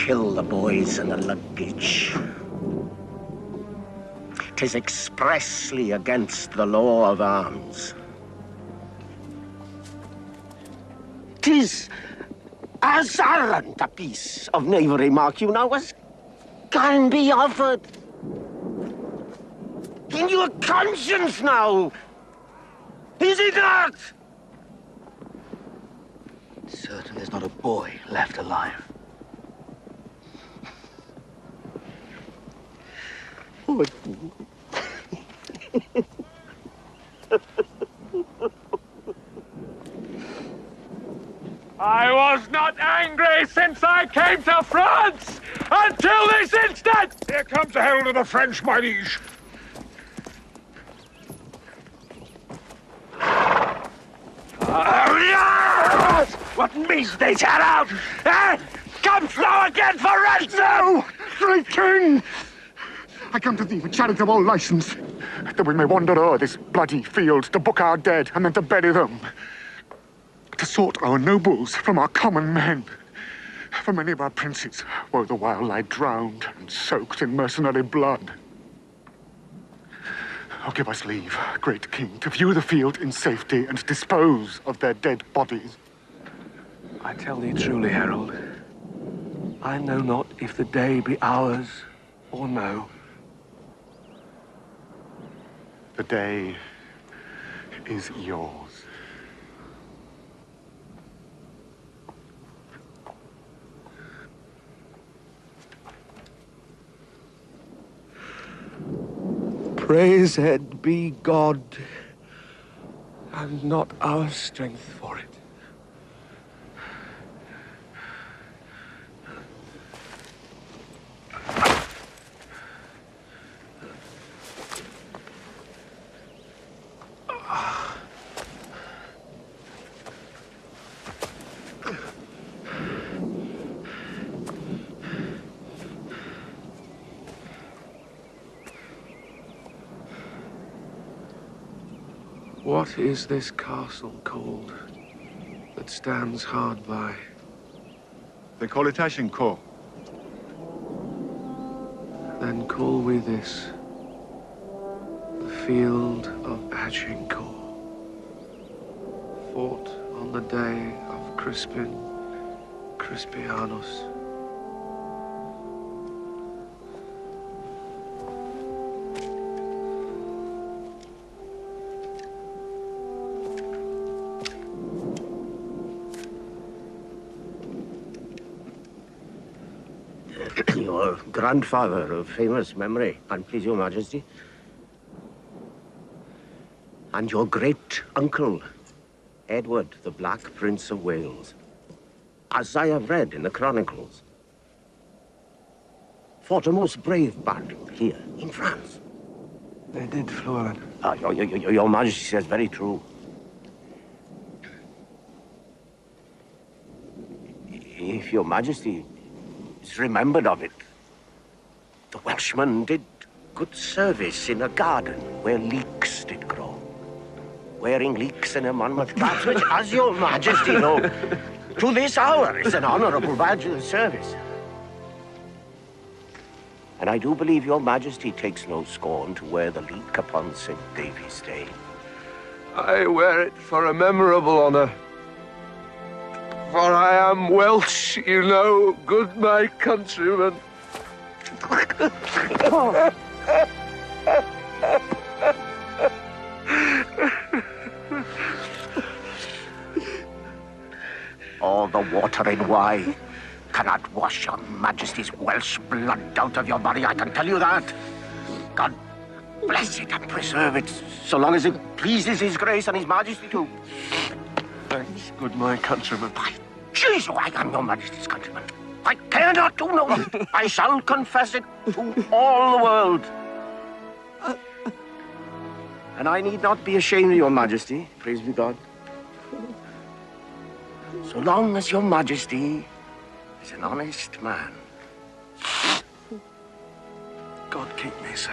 kill the boys and the luggage. 'Tis expressly against the law of arms. 'Tis as arrant a piece of knavery, mark you now, as can be offered. In your conscience now, is it not? Certain there's not a boy left alive. Oh. I was not angry since I came to France until this instant! Here comes the herald of the French, my liege. What means this, Herald? Eh? Come through again for ransom! No! Great king! I come to thee for charitable license, that we may wander o'er this bloody field to book our dead and then to bury them. To sort our nobles from our common men. For many of our princes woe the while lie drowned and soaked in mercenary blood. Oh, give us leave, great king, to view the field in safety and dispose of their dead bodies. I tell thee truly, Herald, I know not if the day be ours or no. The day is yours. Praised be God, and not our strength for it. What is this castle called that stands hard by? They call it Agincourt. Then call we this the field of Agincourt, fought on the day of Crispin Crispianus. Your grandfather of famous memory, and please your majesty. And your great uncle, Edward, the Black Prince of Wales, as I have read in the chronicles, fought a most brave battle here in France. They did, Llewellyn. Your majesty says very true. If your majesty is remembered of it, the Welshman did good service in a garden where leeks did grow, wearing leeks in a Monmouth cap, which, as your majesty know, to this hour is an honorable badge of service. And I do believe your majesty takes no scorn to wear the leek upon St. Davy's Day. I wear it for a memorable honor. For I am Welsh, you know, good my countrymen. All the water in Wye cannot wash your majesty's Welsh blood out of your body, I can tell you that. God bless it and preserve it, so long as it pleases his grace and his majesty too. Thanks, good my countrymen. By Jesus, I am your majesty's countryman. I care not to know it. I shall confess it to all the world. And I need not be ashamed of your majesty, praise be God. So long as your majesty is an honest man. God keep me so.